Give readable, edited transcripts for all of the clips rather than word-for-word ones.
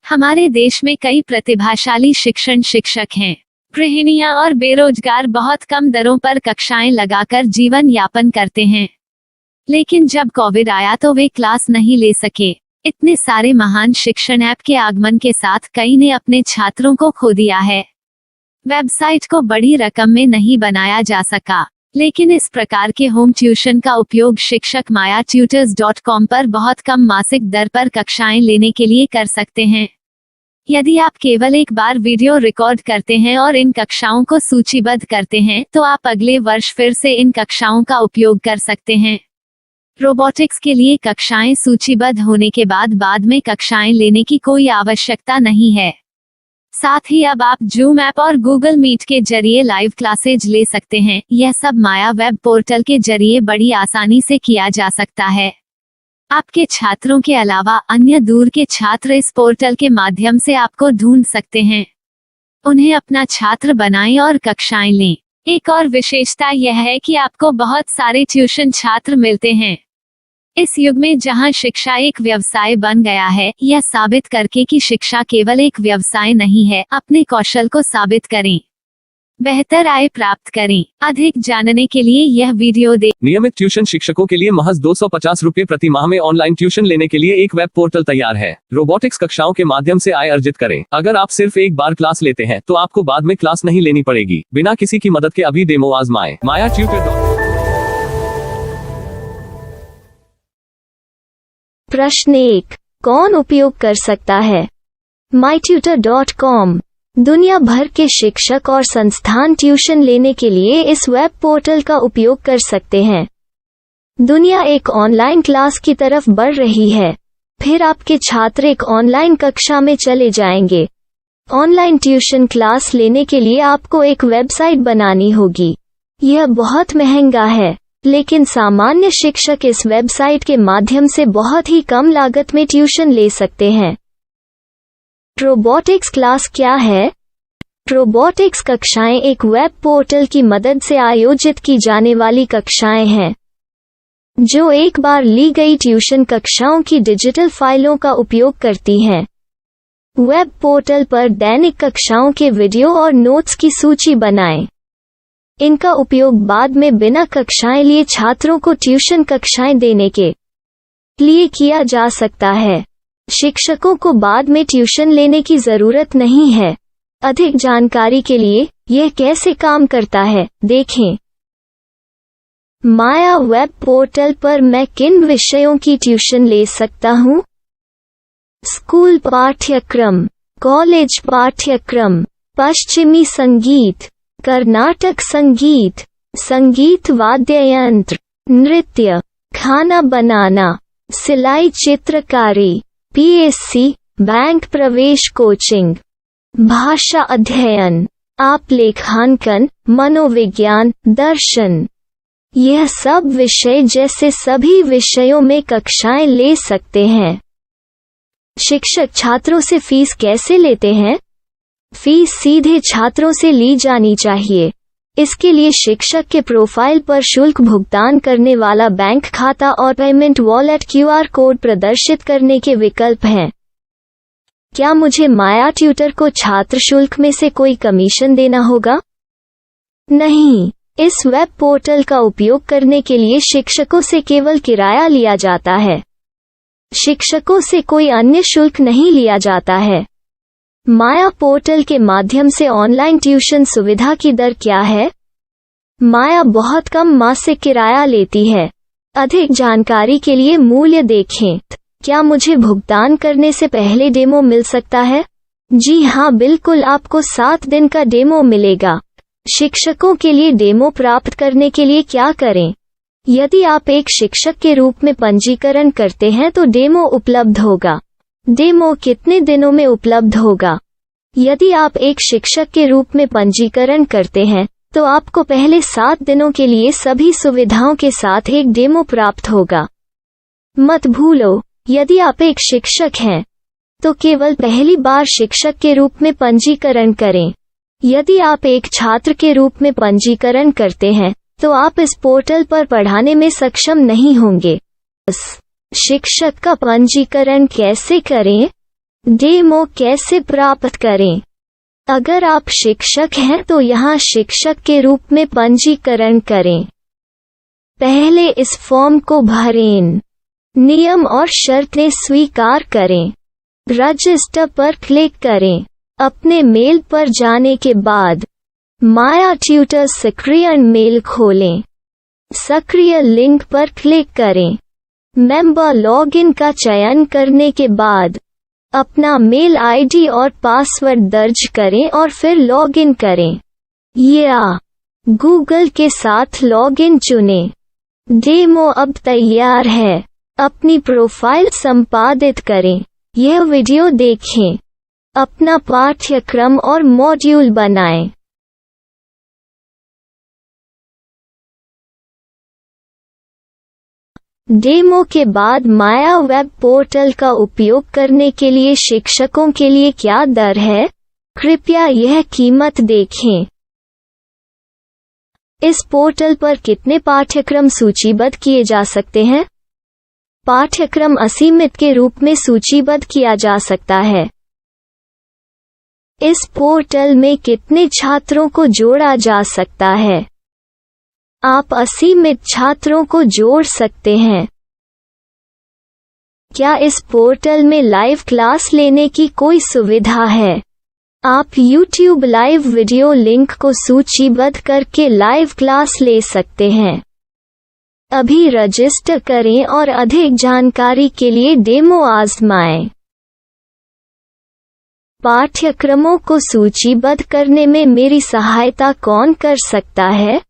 हमारे देश में कई प्रतिभाशाली शिक्षण शिक्षक हैं। गृहिणियां और बेरोजगार बहुत कम दरों पर कक्षाएं लगाकर जीवन यापन करते हैं। लेकिन जब कोविड आया तो वे क्लास नहीं ले सके। इतने सारे महान शिक्षण ऐप के आगमन के साथ कई ने अपने छात्रों को खो दिया है। वेबसाइट को बड़ी रकम में नहीं बनाया जा सका, लेकिन इस प्रकार के होम ट्यूशन का उपयोग शिक्षक myatutors.com पर बहुत कम मासिक दर पर कक्षाएं लेने के लिए कर सकते हैं। यदि आप केवल एक बार वीडियो रिकॉर्ड करते हैं और इन कक्षाओं को सूचीबद्ध करते हैं तो आप अगले वर्ष फिर से इन कक्षाओं का उपयोग कर सकते हैं। रोबोटिक्स के लिए कक्षाएं सूचीबद्ध होने के बाद में कक्षाएं लेने की कोई आवश्यकता नहीं है। साथ ही अब आप जूम ऐप और गूगल मीट के जरिए लाइव क्लासेज ले सकते हैं। यह सब माया वेब पोर्टल के जरिए बड़ी आसानी से किया जा सकता है। आपके छात्रों के अलावा अन्य दूर के छात्र इस पोर्टल के माध्यम से आपको ढूंढ सकते हैं। उन्हें अपना छात्र बनाएं और कक्षाएं लें। एक और विशेषता यह है कि आपको बहुत सारे ट्यूशन छात्र मिलते हैं। इस युग में जहां शिक्षा एक व्यवसाय बन गया है, यह साबित करके कि शिक्षा केवल एक व्यवसाय नहीं है, अपने कौशल को साबित करें, बेहतर आय प्राप्त करें। अधिक जानने के लिए यह वीडियो देखें। नियमित ट्यूशन शिक्षकों के लिए महज 250 रुपए प्रति माह में ऑनलाइन ट्यूशन लेने के लिए एक वेब पोर्टल तैयार है। रोबोटिक्स कक्षाओं के माध्यम से आय अर्जित करें। अगर आप सिर्फ एक बार क्लास लेते हैं तो आपको बाद में क्लास नहीं लेनी पड़ेगी। बिना किसी की मदद के अभी डेमो आजमाएं। myatutors.com। प्रश्न 1, कौन उपयोग कर सकता है? mytutor.com दुनिया भर के शिक्षक और संस्थान ट्यूशन लेने के लिए इस वेब पोर्टल का उपयोग कर सकते हैं। दुनिया एक ऑनलाइन क्लास की तरफ बढ़ रही है। फिर आपके छात्र एक ऑनलाइन कक्षा में चले जाएंगे। ऑनलाइन ट्यूशन क्लास लेने के लिए आपको एक वेबसाइट बनानी होगी। यह बहुत महंगा है, लेकिन सामान्य शिक्षक इस वेबसाइट के माध्यम से बहुत ही कम लागत में ट्यूशन ले सकते हैं। रोबोटिक्स क्लास क्या है? रोबोटिक्स कक्षाएं एक वेब पोर्टल की मदद से आयोजित की जाने वाली कक्षाएं हैं, जो एक बार ली गई ट्यूशन कक्षाओं की डिजिटल फाइलों का उपयोग करती हैं। वेब पोर्टल पर दैनिक कक्षाओं के वीडियो और नोट्स की सूची बनाएं। इनका उपयोग बाद में बिना कक्षाएं लिए छात्रों को ट्यूशन कक्षाएं देने के लिए किया जा सकता है। शिक्षकों को बाद में ट्यूशन लेने की जरूरत नहीं है। अधिक जानकारी के लिए यह कैसे काम करता है, देखें। माया वेब पोर्टल पर मैं किन विषयों की ट्यूशन ले सकता हूँ? स्कूल पाठ्यक्रम, कॉलेज पाठ्यक्रम, पश्चिमी संगीत, कर्नाटक संगीत, संगीत वाद्य यंत्र, नृत्य, खाना बनाना, सिलाई चित्रकारी, पीएससी, बैंक प्रवेश कोचिंग, भाषा अध्ययन, आप लेखांकन, मनोविज्ञान, दर्शन। यह सब विषय जैसे सभी विषयों में कक्षाएं ले सकते हैं। शिक्षक छात्रों से फीस कैसे लेते हैं? फीस सीधे छात्रों से ली जानी चाहिए। इसके लिए शिक्षक के प्रोफाइल पर शुल्क भुगतान करने वाला बैंक खाता और पेमेंट वॉलेट क्यूआर कोड प्रदर्शित करने के विकल्प हैं। क्या मुझे माया ट्यूटर को छात्र शुल्क में से कोई कमीशन देना होगा? नहीं, इस वेब पोर्टल का उपयोग करने के लिए शिक्षकों से केवल किराया लिया जाता है। शिक्षकों से कोई अन्य शुल्क नहीं लिया जाता है। माया पोर्टल के माध्यम से ऑनलाइन ट्यूशन सुविधा की दर क्या है? माया बहुत कम मासिक किराया लेती है। अधिक जानकारी के लिए मूल्य देखें। क्या मुझे भुगतान करने से पहले डेमो मिल सकता है? जी हाँ, बिल्कुल, आपको 7 दिन का डेमो मिलेगा। शिक्षकों के लिए डेमो प्राप्त करने के लिए क्या करें? यदि आप एक शिक्षक के रूप में पंजीकरण करते हैं तो डेमो उपलब्ध होगा। डेमो कितने दिनों में उपलब्ध होगा? यदि आप एक शिक्षक के रूप में पंजीकरण करते हैं तो आपको पहले 7 दिनों के लिए सभी सुविधाओं के साथ एक डेमो प्राप्त होगा। मत भूलो, यदि आप एक शिक्षक हैं तो केवल पहली बार शिक्षक के रूप में पंजीकरण करें। यदि आप एक छात्र के रूप में पंजीकरण करते हैं तो आप इस पोर्टल पर पढ़ाने में सक्षम नहीं होंगे। शिक्षक का पंजीकरण कैसे करें? डेमो कैसे प्राप्त करें? अगर आप शिक्षक हैं तो यहाँ शिक्षक के रूप में पंजीकरण करें। पहले इस फॉर्म को भरें। नियम और शर्तें स्वीकार करें। रजिस्टर पर क्लिक करें। अपने मेल पर जाने के बाद माया ट्यूटर सक्रिय मेल खोलें। सक्रिय लिंक पर क्लिक करें। मेंबर लॉगिन का चयन करने के बाद अपना मेल आईडी और पासवर्ड दर्ज करें और फिर लॉगिन करें या गूगल के साथ लॉगिन चुनें। डेमो अब तैयार है। अपनी प्रोफाइल संपादित करें। यह वीडियो देखें। अपना पाठ्यक्रम और मॉड्यूल बनाएं। डेमो के बाद माया वेब पोर्टल का उपयोग करने के लिए शिक्षकों के लिए क्या दर है? कृपया यह कीमत देखें। इस पोर्टल पर कितने पाठ्यक्रम सूचीबद्ध किए जा सकते हैं? पाठ्यक्रम असीमित के रूप में सूचीबद्ध किया जा सकता है। इस पोर्टल में कितने छात्रों को जोड़ा जा सकता है? आप असीमित छात्रों को जोड़ सकते हैं। क्या इस पोर्टल में लाइव क्लास लेने की कोई सुविधा है? आप YouTube लाइव वीडियो लिंक को सूचीबद्ध करके लाइव क्लास ले सकते हैं। अभी रजिस्टर करें और अधिक जानकारी के लिए डेमो आजमाएं। पाठ्यक्रमों को सूचीबद्ध करने में मेरी सहायता कौन कर सकता है?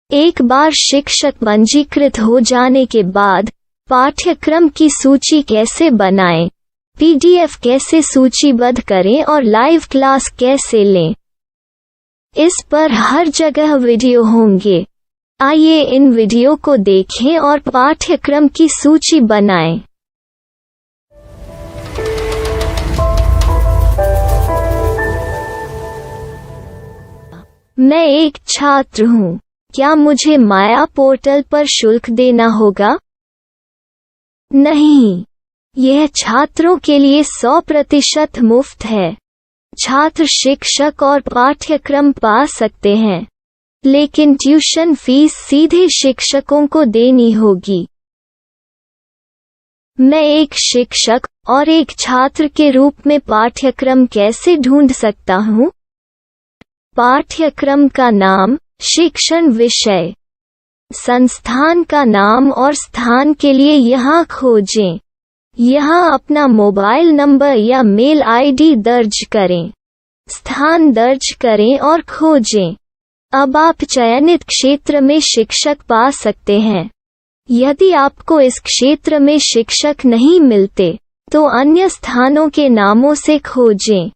एक बार शिक्षक पंजीकृत हो जाने के बाद पाठ्यक्रम की सूची कैसे बनाएं? PDF कैसे सूचीबद्ध करें और लाइव क्लास कैसे लें? इस पर हर जगह वीडियो होंगे। आइए इन वीडियो को देखें और पाठ्यक्रम की सूची बनाएं। मैं एक छात्र हूँ। क्या मुझे माया पोर्टल पर शुल्क देना होगा? नहीं, यह छात्रों के लिए 100% मुफ्त है। छात्र शिक्षक और पाठ्यक्रम पा सकते हैं, लेकिन ट्यूशन फीस सीधे शिक्षकों को देनी होगी। मैं एक शिक्षक और एक छात्र के रूप में पाठ्यक्रम कैसे ढूंढ सकता हूँ? पाठ्यक्रम का नाम, शिक्षण विषय, संस्थान का नाम और स्थान के लिए यहाँ खोजें। यहाँ अपना मोबाइल नंबर या मेल आईडी दर्ज करें। स्थान दर्ज करें और खोजें। अब आप चयनित क्षेत्र में शिक्षक पा सकते हैं। यदि आपको इस क्षेत्र में शिक्षक नहीं मिलते, तो अन्य स्थानों के नामों से खोजें।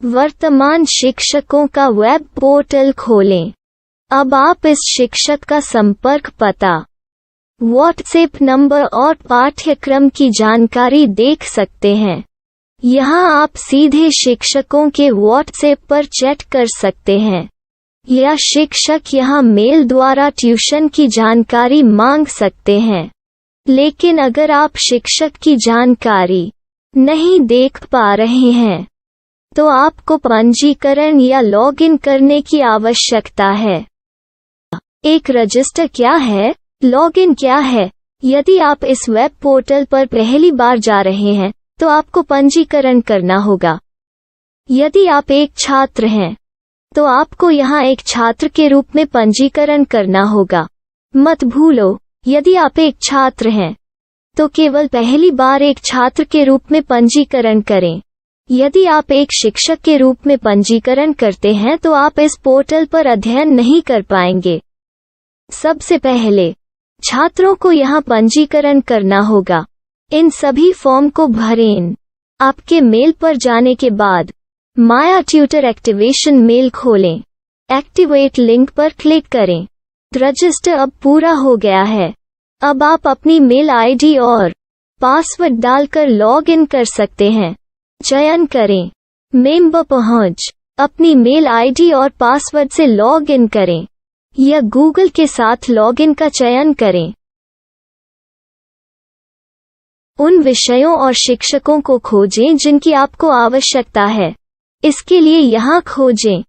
वर्तमान शिक्षकों का वेब पोर्टल खोलें। अब आप इस शिक्षक का संपर्क पता, व्हाट्सएप नंबर और पाठ्यक्रम की जानकारी देख सकते हैं। यहाँ आप सीधे शिक्षकों के व्हाट्सएप पर चैट कर सकते हैं या शिक्षक यहाँ मेल द्वारा ट्यूशन की जानकारी मांग सकते हैं। लेकिन अगर आप शिक्षक की जानकारी नहीं देख पा रहे हैं, तो आपको पंजीकरण या लॉगिन करने की आवश्यकता है। एक रजिस्टर क्या है? लॉगिन क्या है? यदि आप इस वेब पोर्टल पर पहली बार जा रहे हैं, तो आपको पंजीकरण करना होगा। यदि आप एक छात्र हैं, तो आपको यहाँ एक छात्र के रूप में पंजीकरण करना होगा। मत भूलो, यदि आप एक छात्र हैं, तो केवल पहली बार एक छात्र के रूप में पंजीकरण करें। यदि आप एक शिक्षक के रूप में पंजीकरण करते हैं, तो आप इस पोर्टल पर अध्ययन नहीं कर पाएंगे। सबसे पहले छात्रों को यहाँ पंजीकरण करना होगा। इन सभी फॉर्म को भरें। आपके मेल पर जाने के बाद माया ट्यूटर एक्टिवेशन मेल खोलें। एक्टिवेट लिंक पर क्लिक करें। रजिस्टर अब पूरा हो गया है। अब आप अपनी मेल आईडी और पासवर्ड डालकर लॉग इन कर सकते हैं। चयन करें मेंबर पहुंच। अपनी मेल आईडी और पासवर्ड से लॉग इन करें या गूगल के साथ लॉगिन का चयन करें। उन विषयों और शिक्षकों को खोजें जिनकी आपको आवश्यकता है। इसके लिए यहाँ खोजें।